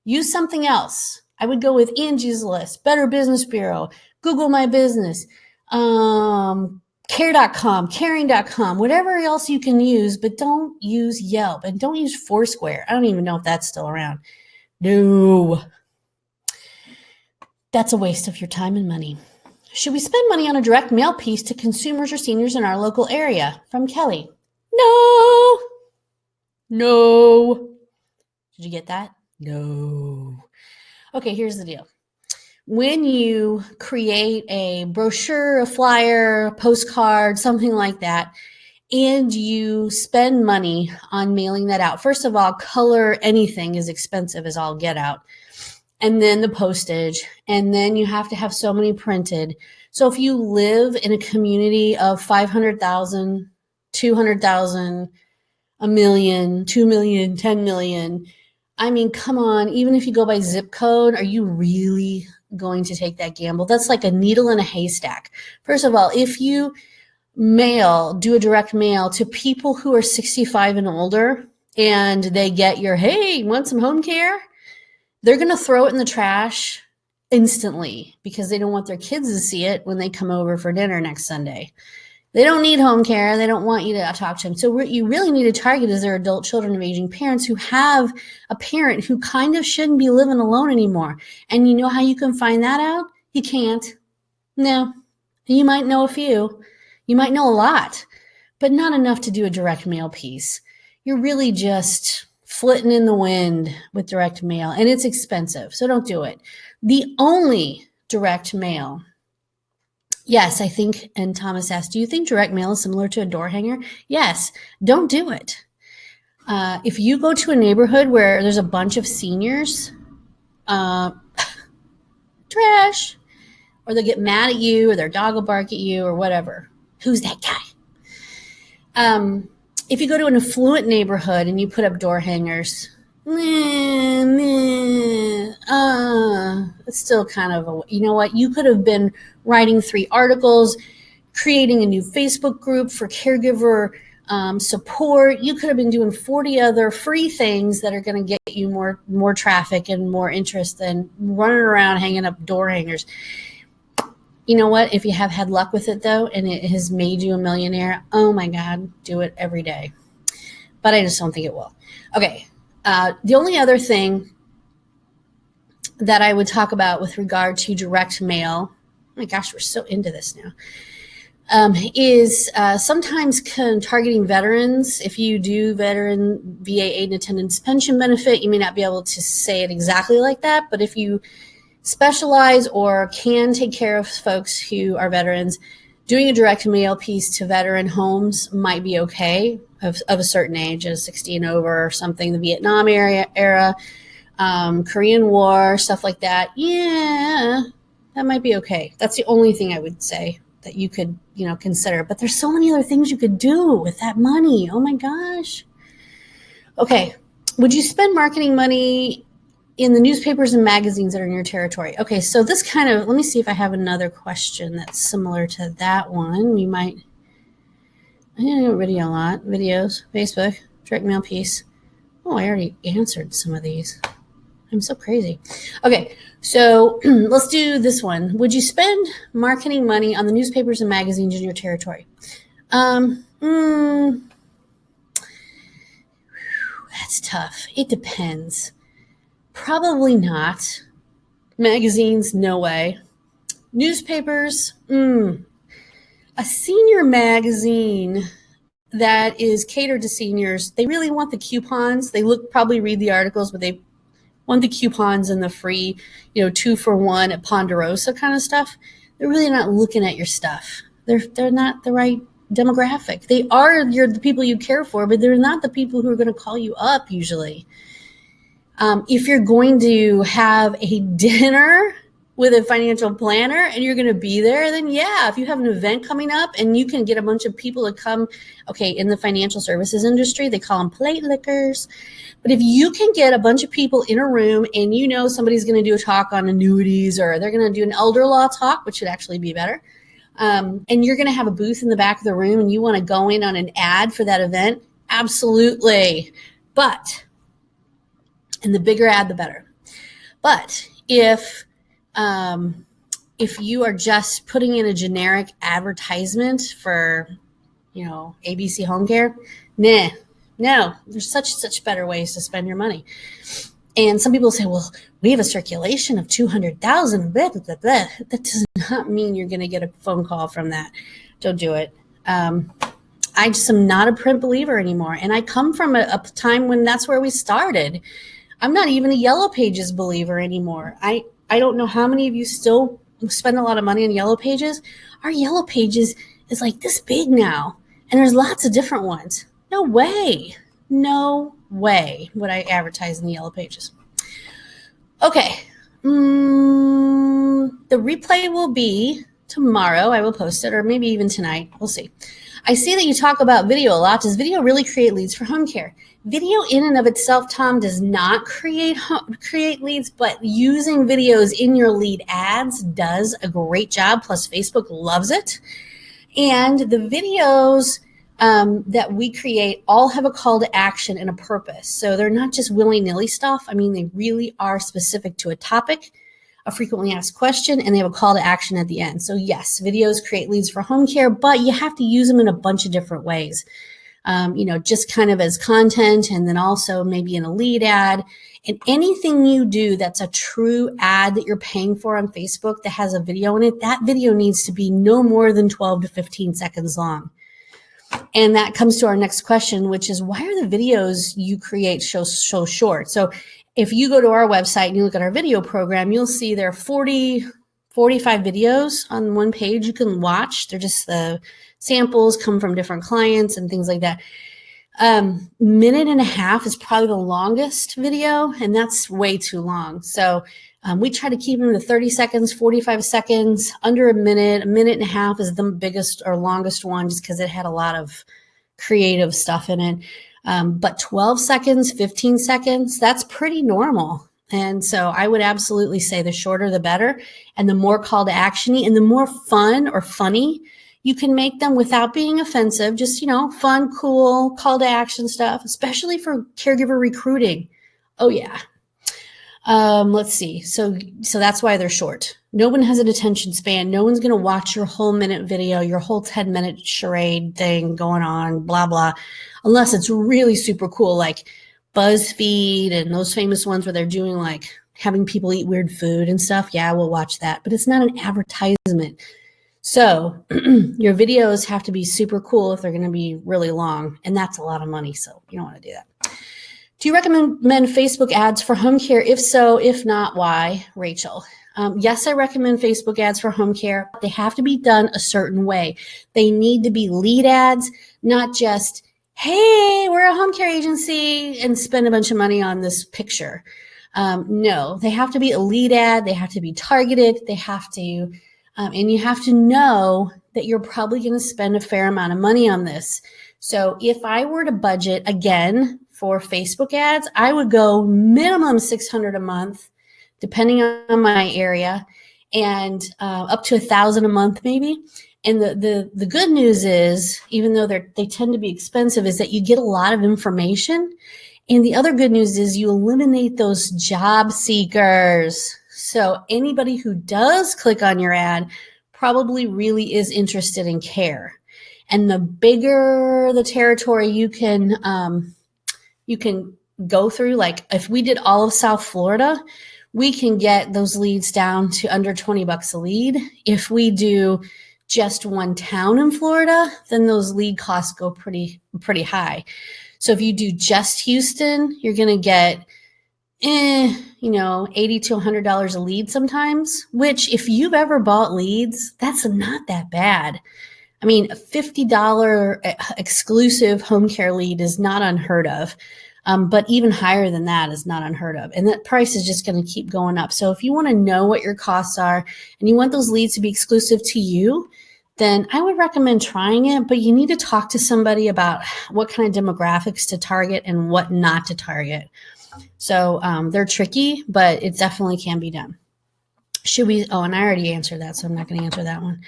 Use something else. I would go with Angie's List, Better Business Bureau, Google My Business, care.com, caring.com, whatever else you can use, but don't use Yelp and don't use Foursquare. I don't even know if that's still around. No. That's a waste of your time and money. Should we spend money on a direct mail piece to consumers or seniors in our local area? From Kelly. No. Did you get that? No. Okay, here's the deal. When you create a brochure, a flyer, a postcard, something like that, and you spend money on mailing that out, first of all, color anything is expensive as all get out. And then the postage, and then you have to have so many printed. So if you live in a community of 500,000, 200,000, a million, 2 million, 10 million, I mean, come on, even if you go by zip code, are you really going to take that gamble? That's like a needle in a haystack. First of all, if you do a direct mail to people who are 65 and older, and they get your, hey, want some home care? They're going to throw it in the trash instantly because they don't want their kids to see it when they come over for dinner next Sunday. They don't need home care. They don't want you to talk to them. So what you really need to target is their adult children of aging parents who have a parent who kind of shouldn't be living alone anymore. And you know how you can find that out? You can't. No. You might know a few. You might know a lot, but not enough to do a direct mail piece. You're really just flitting in the wind with direct mail, and it's expensive, so don't do it. The only direct mail, yes, I think, and Thomas asked, do you think direct mail is similar to a door hanger? Yes, don't do it. If you go to a neighborhood where there's a bunch of seniors, trash, or they'll get mad at you, or their dog will bark at you, or whatever. Who's that guy? If you go to an affluent neighborhood and you put up door hangers, it's still kind of you know what? You could have been writing 3 articles, creating a new Facebook group for caregiver support. You could have been doing 40 other free things that are going to get you more traffic and more interest than running around hanging up door hangers. You know what? If you have had luck with it, though, and it has made you a millionaire, oh, my God, do it every day. But I just don't think it will. Okay. The only other thing that I would talk about with regard to direct mail, oh, my gosh, we're so into this now, is sometimes targeting veterans. If you do veteran VA aid and attendance pension benefit, you may not be able to say it exactly like that, but if you specialize or can take care of folks who are veterans, doing a direct mail piece to veteran homes might be okay of a certain age, 60 and over or something, the Vietnam era, Korean War, stuff like that. Yeah, that might be okay. That's the only thing I would say that you could, consider. But there's so many other things you could do with that money. Oh my gosh. Okay. Would you spend marketing money in the newspapers and magazines that are in your territory? Okay, so this let me see if I have another question that's similar to that one. I don't video a lot. Videos, Facebook, direct mail piece. Oh, I already answered some of these. I'm so crazy. Okay, so let's do this one. Would you spend marketing money on the newspapers and magazines in your territory? Um, that's tough. It depends. Probably not. Magazines, no way. Newspapers, a senior magazine that is catered to seniors, they really want the coupons. They probably read the articles, but they want the coupons and the free, 2-for-1 at Ponderosa kind of stuff. They're really not looking at your stuff. They're not the right demographic. You're the people you care for, but they're not the people who are going to call you up usually. If you're going to have a dinner with a financial planner and you're going to be there, then yeah, if you have an event coming up and you can get a bunch of people to come, okay, in the financial services industry, they call them plate lickers. But if you can get a bunch of people in a room and somebody's going to do a talk on annuities, or they're going to do an elder law talk, which should actually be better, and you're going to have a booth in the back of the room and you want to go in on an ad for that event, absolutely. And the bigger ad, the better. But if you are just putting in a generic advertisement for, ABC Home Care, no, there's such better ways to spend your money. And some people say, well, we have a circulation of 200,000. That does not mean you're going to get a phone call from that. Don't do it. I just am not a print believer anymore. And I come from a time when that's where we started. I'm not even a Yellow Pages believer anymore. I don't know how many of you still spend a lot of money on Yellow Pages. Our Yellow Pages is like this big now, and there's lots of different ones. No way would I advertise in the Yellow Pages. Okay. The replay will be tomorrow. I will post it, or maybe even tonight. We'll see. I see that you talk about video a lot. Does video really create leads for home care? Video in and of itself, Tom, does not create leads, but using videos in your lead ads does a great job. Plus, Facebook loves it. And the videos that we create all have a call to action and a purpose. So they're not just willy-nilly stuff. I mean, they really are specific to a topic, a frequently asked question, and they have a call to action at the end. So yes, videos create leads for home care, but you have to use them in a bunch of different ways. Just kind of as content, and then also maybe in a lead ad. And anything you do that's a true ad that you're paying for on Facebook that has a video in it, that video needs to be no more than 12 to 15 seconds long. And that comes to our next question, which is, why are the videos you create so short? So if you go to our website and you look at our video program, you'll see there are 45 videos on one page you can watch. They're just the samples, come from different clients and things like that. Minute and a half is probably the longest video, and that's way too long. So we try to keep them to 30 seconds, 45 seconds, under a minute. A minute and a half is the biggest or longest one, just because it had a lot of creative stuff in it. But 12 seconds, 15 seconds, that's pretty normal. And so I would absolutely say the shorter, the better, and the more call to action-y and the more fun or funny you can make them without being offensive. Just, fun, cool, call to action stuff, especially for caregiver recruiting. Oh yeah. Let's see. So that's why they're short. No one has an attention span. No one's going to watch your whole minute video, your whole 10-minute charade thing going on, blah, blah, unless it's really super cool, like BuzzFeed and those famous ones where they're doing like having people eat weird food and stuff. Yeah, we'll watch that, but it's not an advertisement. So your videos have to be super cool if they're going to be really long, and that's a lot of money. So you don't want to do that. Do you recommend Facebook ads for home care? If so, if not, why? Rachel. Yes, I recommend Facebook ads for home care. They have to be done a certain way. They need to be lead ads, not just, hey, we're a home care agency, and spend a bunch of money on this picture. No, they have to be a lead ad. They have to be targeted. They have to, and you have to know that you're probably going to spend a fair amount of money on this. So if I were to budget, again, for Facebook ads, I would go minimum $600 a month, depending on my area, and up to $1,000 a month maybe. And the good news is, even though they tend to be expensive, is that you get a lot of information. And the other good news is you eliminate those job seekers. So anybody who does click on your ad probably really is interested in care. And the bigger the territory you can go through, like if we did all of South Florida, we can get those leads down to under $20 a lead. If we do just one town in Florida, then those lead costs go pretty high. So if you do just Houston, you're going to get, $80 to $100 a lead sometimes, which if you've ever bought leads, that's not that bad. I mean, a $50 exclusive home care lead is not unheard of. But even higher than that is not unheard of. And that price is just going to keep going up. So if you want to know what your costs are and you want those leads to be exclusive to you, then I would recommend trying it. But you need to talk to somebody about what kind of demographics to target and what not to target. So they're tricky, but it definitely can be done. And I already answered that, so I'm not going to answer that one.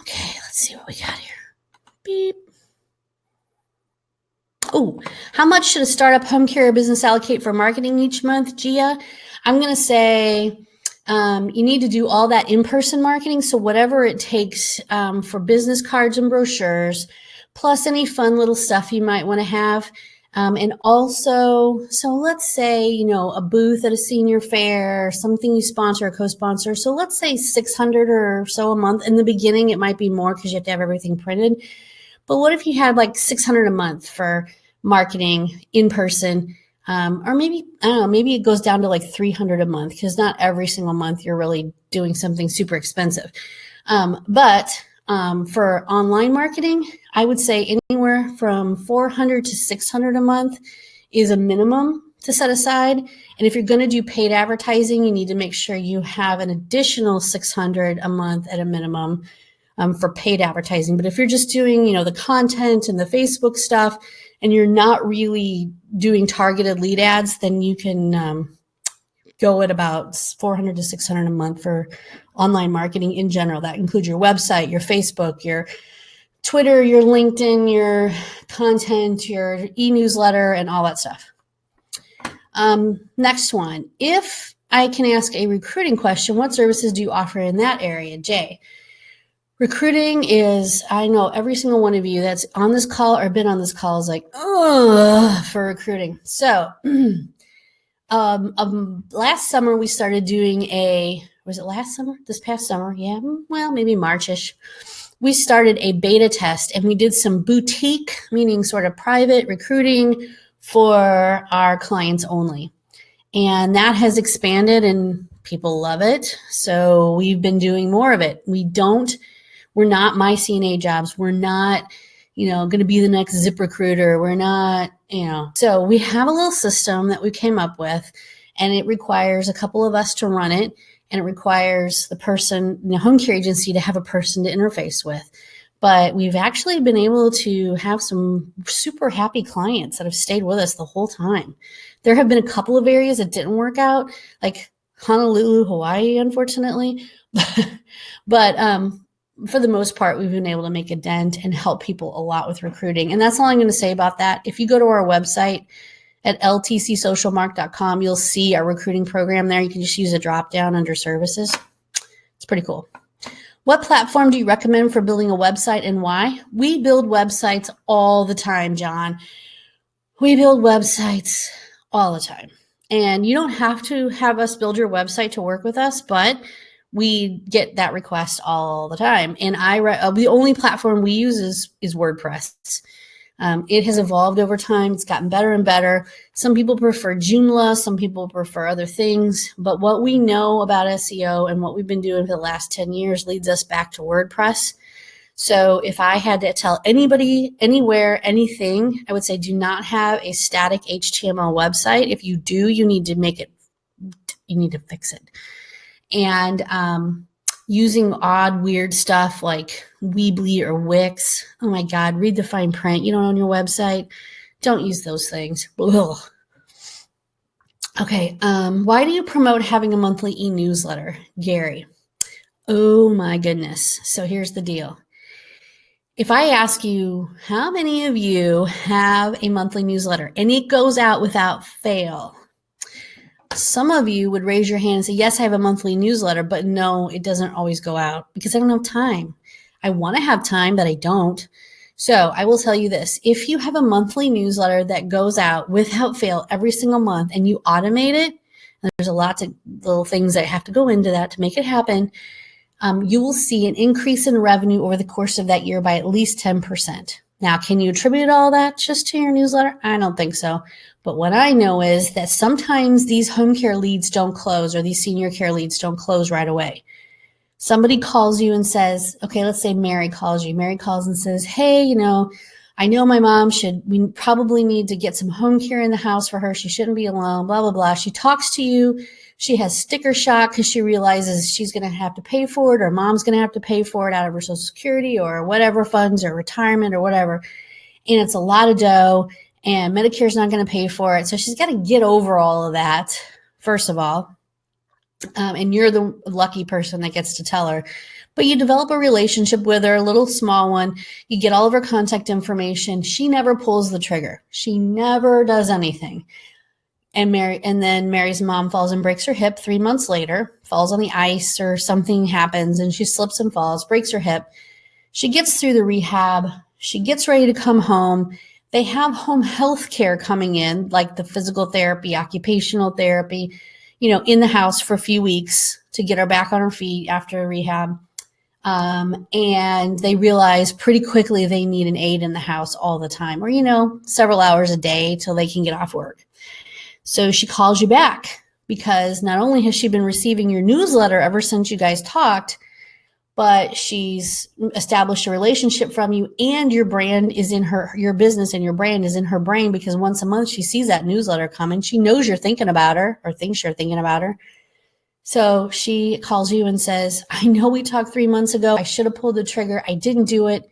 Okay, let's see what we got here. Beep. Oh, how much should a startup home care business allocate for marketing each month, Gia? I'm going to say you need to do all that in-person marketing. So whatever it takes for business cards and brochures, plus any fun little stuff you might want to have. And also, so let's say, a booth at a senior fair, something you sponsor or co-sponsor. So let's say 600 or so a month. In the beginning, it might be more because you have to have everything printed. But what if you had like 600 a month for marketing in person? Or maybe, I don't know, maybe it goes down to like 300 a month because not every single month you're really doing something super expensive. But for online marketing, I would say anywhere from 400 to 600 a month is a minimum to set aside. And if you're going to do paid advertising, you need to make sure you have an additional 600 a month at a minimum for paid advertising. But if you're just doing, the content and the Facebook stuff, and you're not really doing targeted lead ads, then you can go at about 400 to 600 a month for online marketing in general. That includes your website, your Facebook, your Twitter, your LinkedIn, your content, your e-newsletter, and all that stuff. Next one. If I can ask a recruiting question, what services do you offer in that area, Jay? Recruiting is, I know every single one of you that's on this call or been on this call is like, for recruiting. So last summer we started doing was it last summer? This past summer? Yeah, well, maybe March-ish. We started a beta test and we did some boutique, meaning sort of private recruiting for our clients only. And that has expanded and people love it. So we've been doing more of it. We're not My CNA Jobs. We're not, going to be the next ZipRecruiter. We're not, So we have a little system that we came up with, and it requires a couple of us to run it, and it requires the person, the home care agency, to have a person to interface with. But we've actually been able to have some super happy clients that have stayed with us the whole time. There have been a couple of areas that didn't work out, like Honolulu, Hawaii, unfortunately. But for the most part, we've been able to make a dent and help people a lot with recruiting. And that's all I'm going to say about that. If you go to our website at ltcsocialmark.com, you'll see our recruiting program there. You can just use a drop down under services. It's pretty cool. What platform do you recommend for building a website and why? We build websites all the time, John. We build websites all the time. And you don't have to have us build your website to work with us, but we get that request all the time. And the only platform we use is WordPress. It has evolved over time. It's gotten better and better. Some people prefer Joomla. Some people prefer other things. But what we know about SEO and what we've been doing for the last 10 years leads us back to WordPress. So if I had to tell anybody, anywhere, anything, I would say do not have a static HTML website. If you do, you need to fix it. And using odd, weird stuff like Weebly or Wix. Oh my God, read the fine print. You don't own your website. Don't use those things. Ugh. Okay, why do you promote having a monthly e-newsletter, Gary? Oh my goodness. So here's the deal. If I ask you, how many of you have a monthly newsletter and it goes out without fail? Some of you would raise your hand and say, yes, I have a monthly newsletter, but no, it doesn't always go out because I don't have time. I want to have time, but I don't. So I will tell you this. If you have a monthly newsletter that goes out without fail every single month and you automate it, and there's a lot of little things that have to go into that to make it happen, you will see an increase in revenue over the course of that year by at least 10%. Now, can you attribute all that just to your newsletter? I don't think so. But what I know is that sometimes these home care leads don't close, or these senior care leads don't close right away. Somebody calls you and says, okay, let's say Mary calls you. Mary calls and says, hey, I know my mom we probably need to get some home care in the house for her. She shouldn't be alone, blah, blah, blah. She talks to you. She has sticker shock because she realizes she's going to have to pay for it, or mom's going to have to pay for it out of her Social Security or whatever funds or retirement or whatever. And it's a lot of dough, and Medicare's not going to pay for it. So she's got to get over all of that, first of all. And you're the lucky person that gets to tell her. But you develop a relationship with her, a little small one. You get all of her contact information. She never pulls the trigger. She never does anything. And then Mary's mom falls and breaks her hip 3 months later, falls on the ice or something happens, and she slips and falls, breaks her hip. She gets through the rehab. She gets ready to come home. They have home health care coming in, like the physical therapy, occupational therapy, in the house for a few weeks to get her back on her feet after rehab. And they realize pretty quickly they need an aide in the house all the time, or, several hours a day till they can get off work. So she calls you back because not only has she been receiving your newsletter ever since you guys talked, but she's established a relationship from you, and your brand is in your business and your brand is in her brain, because once a month she sees that newsletter coming. She knows you're thinking about her, or thinks you're thinking about her. So she calls you and says, I know we talked 3 months ago. I should have pulled the trigger. I didn't do it.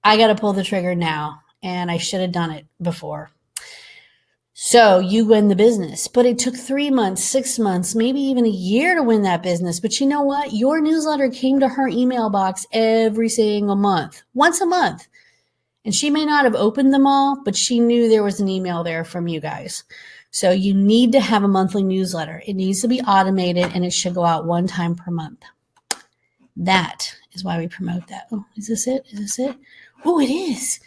I got to pull the trigger now, and I should have done it before. So you win the business, but it took 3 months, 6 months, maybe even a year to win that business. But you know what? Your newsletter came to her email box every single month, once a month. And she may not have opened them all, but she knew there was an email there from you guys. So you need to have a monthly newsletter. It needs to be automated, and it should go out one time per month. That is why we promote that. Oh, is this it? Is this it? Oh, it is.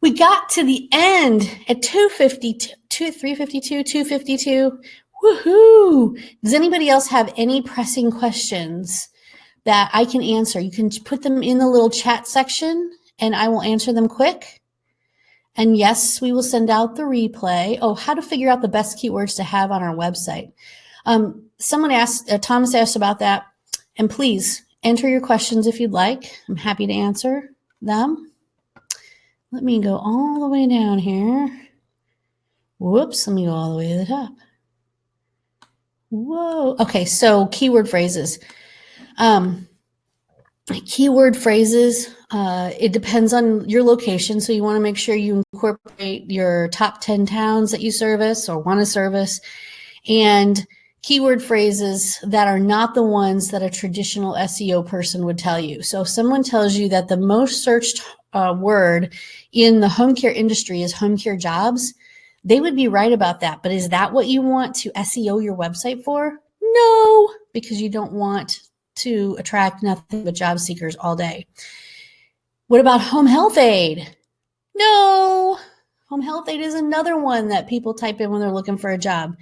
We got to the end at 352, 252. Woohoo! Does anybody else have any pressing questions that I can answer? You can put them in the little chat section and I will answer them quick. And yes, we will send out the replay. Oh, how to figure out the best keywords to have on our website. Someone asked, Thomas asked about that. And please enter your questions if you'd like. I'm happy to answer them. Let me go all the way down here. Whoops, let me go all the way to the top. Whoa. Okay, so keyword phrases. Keyword phrases, it depends on your location. So you want to make sure you incorporate your top 10 towns that you service or want to service, and keyword phrases that are not the ones that a traditional SEO person would tell you. So if someone tells you that the most searched word in the home care industry is home care jobs, they would be right about that. But is that what you want to SEO your website for? No, because you don't want to attract nothing but job seekers all day. What about home health aid? No, home health aid is another one that people type in when they're looking for a job.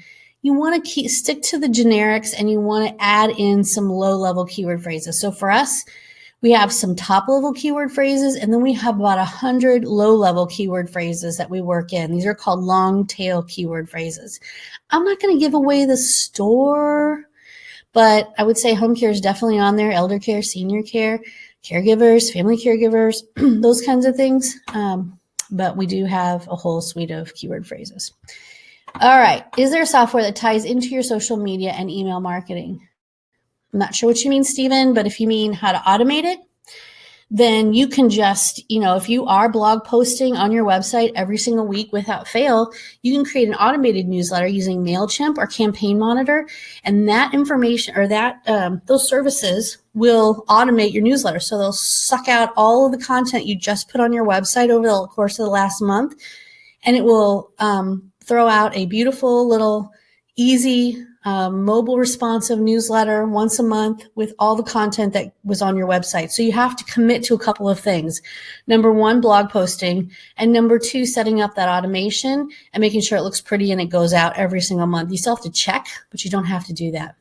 You want to stick to the generics, and you want to add in some low-level keyword phrases. So for us, we have some top-level keyword phrases, and then we have about 100 low-level keyword phrases that we work in. These are called long-tail keyword phrases. I'm not going to give away the store, but I would say home care is definitely on there, elder care, senior care, caregivers, family caregivers, those kinds of things. But we do have a whole suite of keyword phrases. All right. Is there a software that ties into your social media and email marketing? I'm not sure what you mean, Stephen, but if you mean how to automate it, then you can just, if you are blog posting on your website every single week without fail, you can create an automated newsletter using MailChimp or Campaign Monitor, and that information or those services will automate your newsletter. So they'll suck out all of the content you just put on your website over the course of the last month, and it will throw out a beautiful little easy mobile responsive newsletter once a month with all the content that was on your website. So you have to commit to a couple of things. Number one, blog posting. And number two, setting up that automation and making sure it looks pretty and it goes out every single month. You still have to check, but you don't have to do that.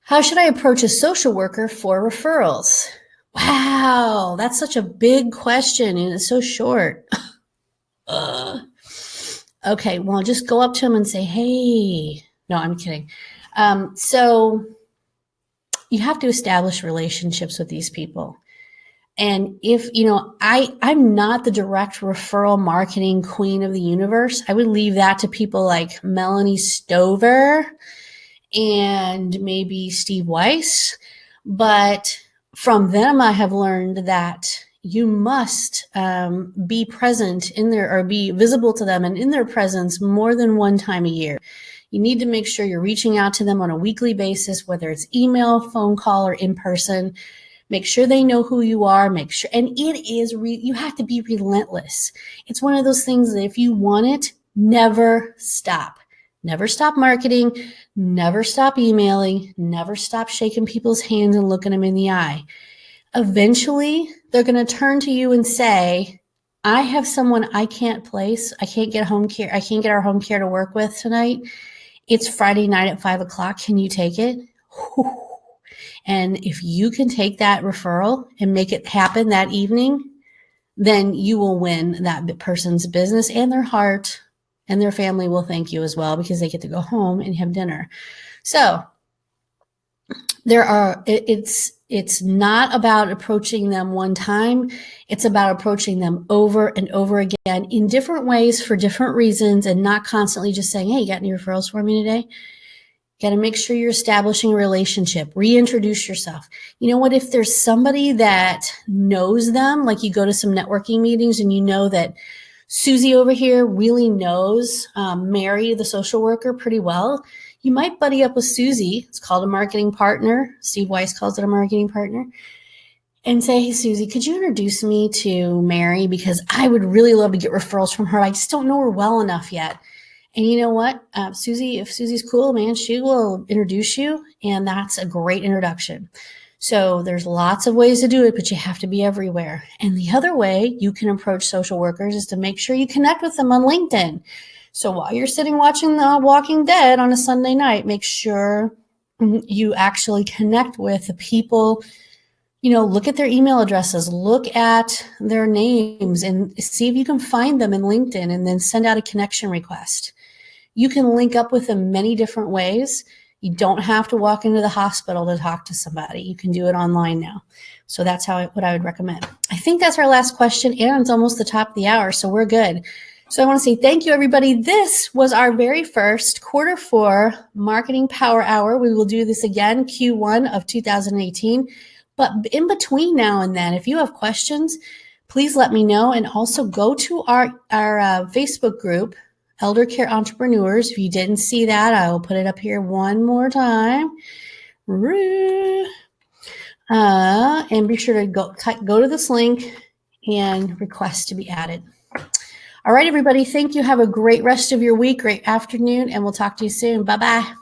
How should I approach a social worker for referrals? Wow, that's such a big question and it's so short. Okay, well, just go up to them and say, hey. No, I'm kidding. So you have to establish relationships with these people. And if, I'm not the direct referral marketing queen of the universe. I would leave that to people like Melanie Stover and maybe Steve Weiss. But from them, I have learned that you must be present in there or be visible to them and in their presence more than one time a year. You need to make sure you're reaching out to them on a weekly basis, whether it's email, phone call, or in person. Make sure they know who you are. Make sure, and it is, you have to be relentless. It's one of those things that if you want it, never stop. Never stop marketing, never stop emailing, never stop shaking people's hands and looking them in the eye. Eventually, they're going to turn to you and say, I have someone I can't place. I can't get home care. I can't get our home care to work with tonight. It's Friday night at 5 o'clock. Can you take it? And if you can take that referral and make it happen that evening, then you will win that person's business and their heart, and their family will thank you as well because they get to go home and have dinner. So it's not about approaching them one time. It's about approaching them over and over again in different ways for different reasons and not constantly just saying, hey, you got any referrals for me today? Got to make sure you're establishing a relationship. Reintroduce yourself. You know what? If there's somebody that knows them, like you go to some networking meetings and you know that Susie over here really knows Mary, the social worker, pretty well, you might buddy up with Susie. It's called a marketing partner. Steve Weiss calls it a marketing partner. And say, hey, Susie, could you introduce me to Mary? Because I would really love to get referrals from her. I just don't know her well enough yet. And you know what, Susie, if Susie's cool, man, she will introduce you. And that's a great introduction. So there's lots of ways to do it, but you have to be everywhere. And the other way you can approach social workers is to make sure you connect with them on LinkedIn. So while you're sitting watching The Walking Dead on a Sunday night, make sure you actually connect with the people. Look at their email addresses, look at their names and see if you can find them in LinkedIn and then send out a connection request. You can link up with them many different ways. You don't have to walk into the hospital to talk to somebody. You can do it online now. So that's what I would recommend. I think that's our last question, and it's almost the top of the hour, so we're good. So I want to say thank you, everybody. This was our very first Q4 Marketing Power Hour. We will do this again, Q1 of 2018. But in between now and then, if you have questions, please let me know. And also go to our Facebook group, Elder Care Entrepreneurs. If you didn't see that, I will put it up here one more time. And be sure to go to this link and request to be added. All right, everybody. Thank you. Have a great rest of your week, great afternoon, and we'll talk to you soon. Bye-bye.